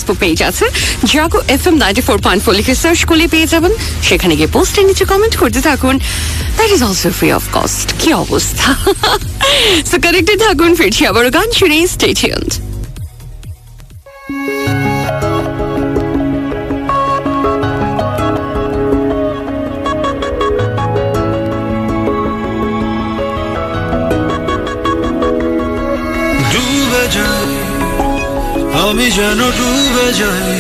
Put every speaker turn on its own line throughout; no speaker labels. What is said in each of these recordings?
Facebook page আছে, জাগো FM 94.4 লিখে search করলে পেয়ে যাবেন। সেখানে গিয়ে পোস্টের নিচে কমেন্ট করতে থাকুন। That is also free of cost. কি অবস্থা! সো কানেক্টেড থাকুন, ফিরছি আবারও গান শুনে। Stay tuned.
আমি যেন ডুবে যাই,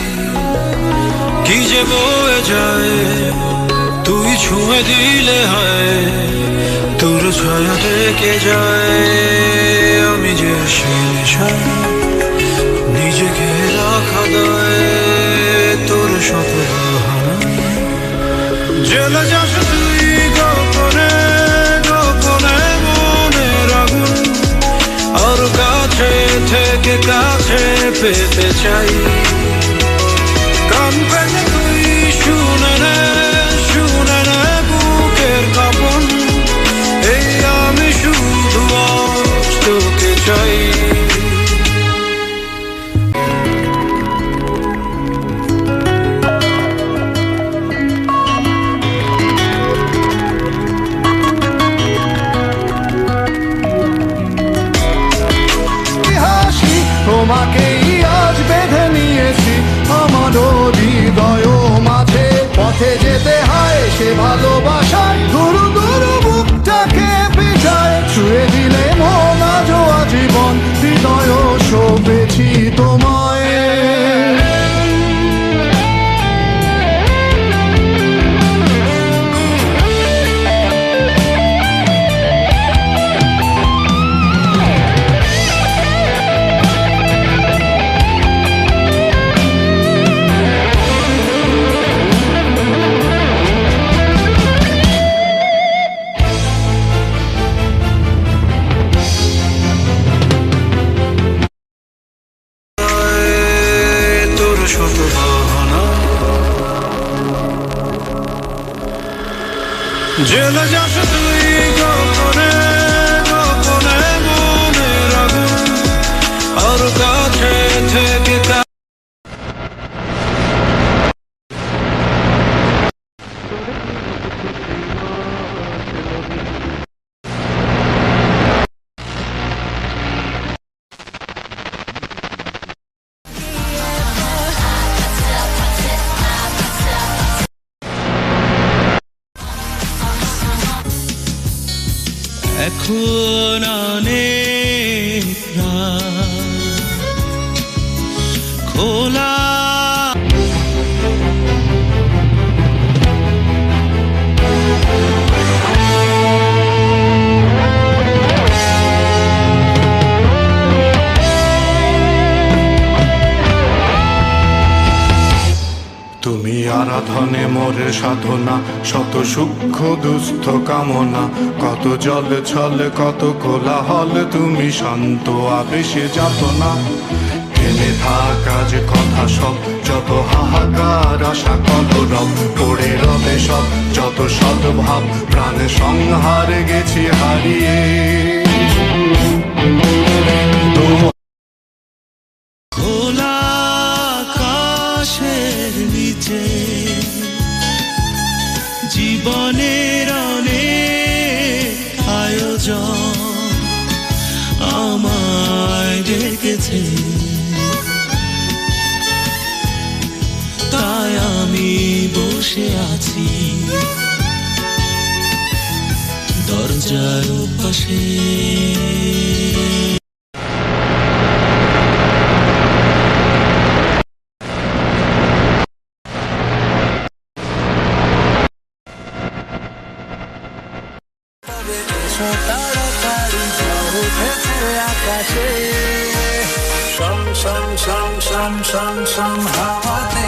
কি যে বয়ে যায়, তুই ছুঁয়ে দিলে হয়, তোর ছায়া থেকে যায়। আমি যে শেষাই নিজেকে রাখা দেয়, তোর শত বাহানা জেলে যাস তুই গোপনে গোপনে মনের আগুন, আর কাছে থেকে কাছে পেতে চাই। কান পেতে তুই শুনে নে বুকের কাঁপন, এই আমি শুধু আজ তোকে চাই।
তোমাকেই আজ বেঁধে নিয়েছি আমার হৃদয় মাঝে, পথে যেতে হয় সে ভালোবাসায়, গুরু গুরু বুকটাকে পিছায়, ছুঁয়ে দিলে মন আজও আজীবন, হৃদয় শোভেছি তোমায়।
জেলে যাস তুই গোপনে গোপনে মনের আগুন, আর কাছে থেকে এখন অনেক খোলা
তুমি আরাধনে মোরে সাধনা, শত সূক্ষ্ম দুস্থ কামনা, কত জল ছল কত কোলাহল, তুমি শান্ত আবেশে যাত না। থেমে থাকা যে কথা সব, যত হাহাকার আশা কলরব, পড়ে রবে সব যত সদ্ভাব, প্রাণে সংহারে গেছি হারিয়ে।
খোলা আকাশের নিচে জীবনের অনেক আয়োজন আমায় ডেকেছে, তাই আমি বসে আছি দরজার পাশে। আকাশে সম সম সম সম সম সম হাওয়াতে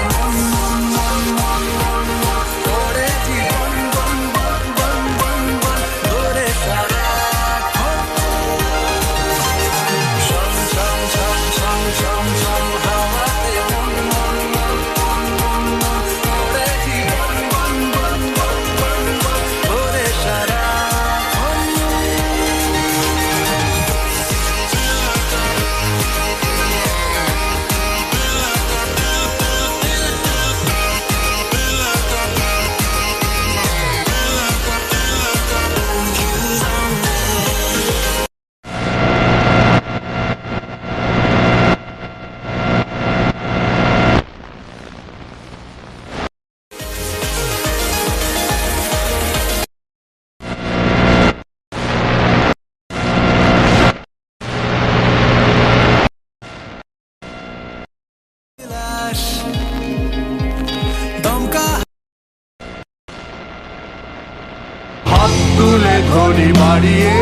করি বাড়িয়ে।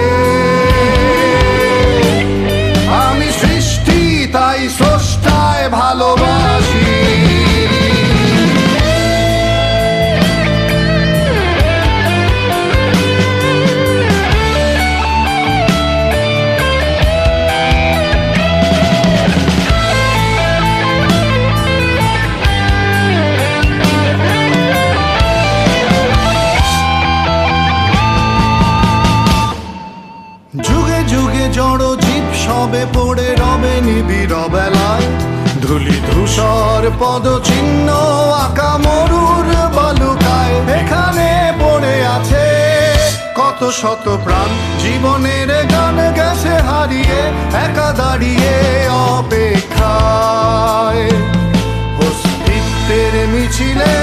আমি সৃষ্টি তাই স্রষ্টায় ভালোবাসি। যুগে যুগে জড় জীব সবে পড়ে রবে নিবিড় বেলায়। ধুলি ধূসর পদচিহ্ন আঁকা মরুর বালুকায়। এখানে পড়ে আছে কত শত প্রাণ, জীবনের গান গেছে হারিয়ে একা দাঁড়িয়ে অপেক্ষায়। অস্তিত্বের মিছিলে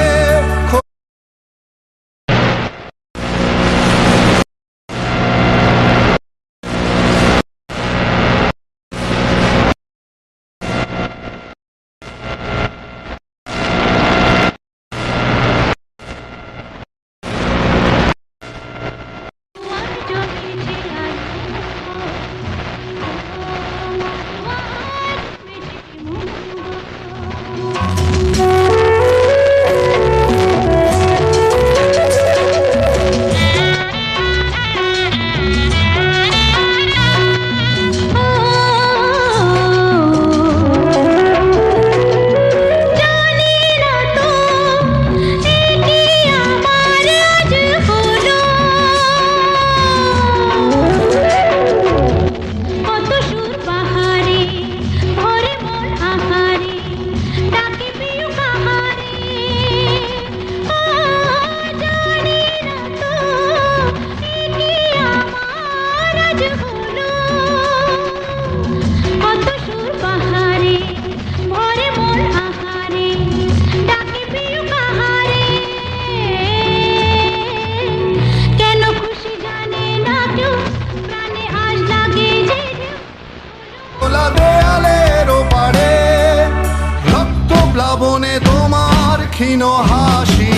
ক্ষীণ হাসি।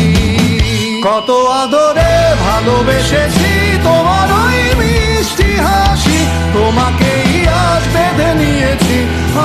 কত আদরে ভালোবেসেছি তোমার ওই মিষ্টি হাসি। তোমাকেই আজ বেঁধে নিয়েছি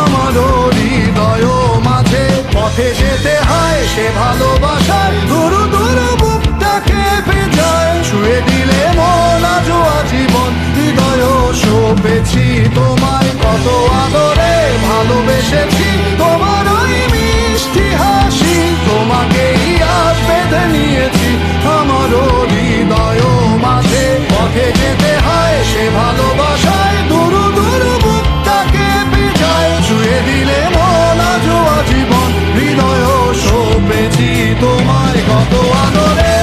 আমার হৃদয় মাঝে। পথে যেতে হয় সে ভালোবাসার দুরু দুরু বুকটাকে ভেজায়। ছুঁয়ে দিলে মন আজও আজীবন হৃদয় সপেছি তোমায়। কত আদরে ভালোবেসেছি তোমার ওই মিষ্টি হাসি। তোমাকেই আজ বেঁধে নিয়েছি আমার হৃদয় মাঝে। পথে যেতে হয় সে ভালোবাসায় দুরু দুরু বুকটাকে ভেজায়। ছুঁয়ে দিলে মন আজও আজীবন হৃদয় সপেছি তোমায়। কত আদরে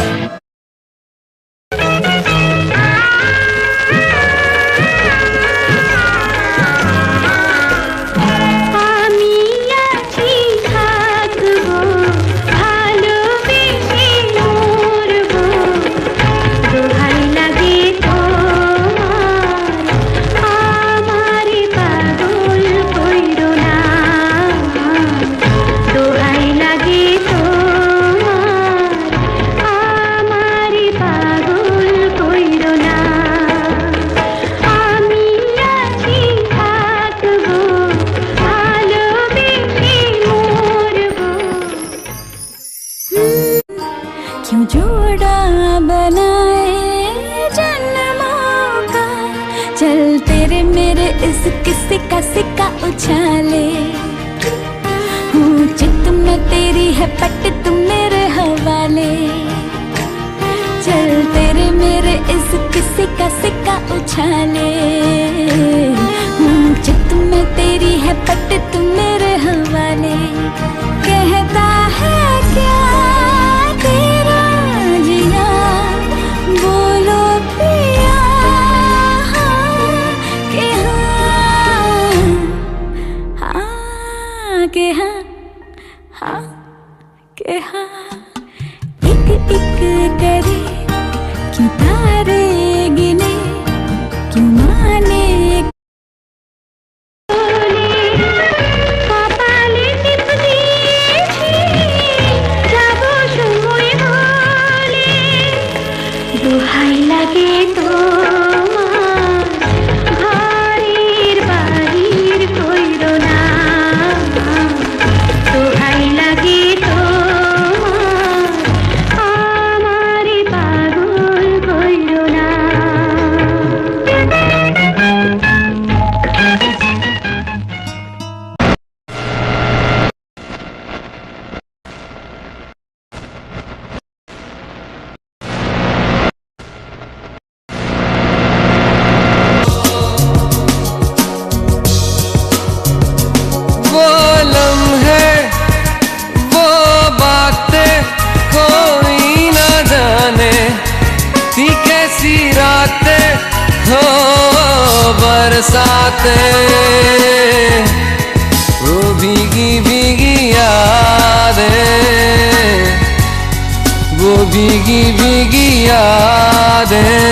सिक्का सिक्का उछाले हूँ चित में तेरी है पट तुम मेरे हवाले। चल तेरे मेरे इस किसी का सिक्का उछाले हूँ चित में तेरी है पट तुम मेरे हवाले। कहता है क्या तेरा जिया बोलो पिया के के हाँ के हाँ। एक एक करे क्यों तारे गिने क्यों माने। कपाले टिप दिए
बरसाते वो भीगी भीगी यादें, वो भीगी भीगी यादें।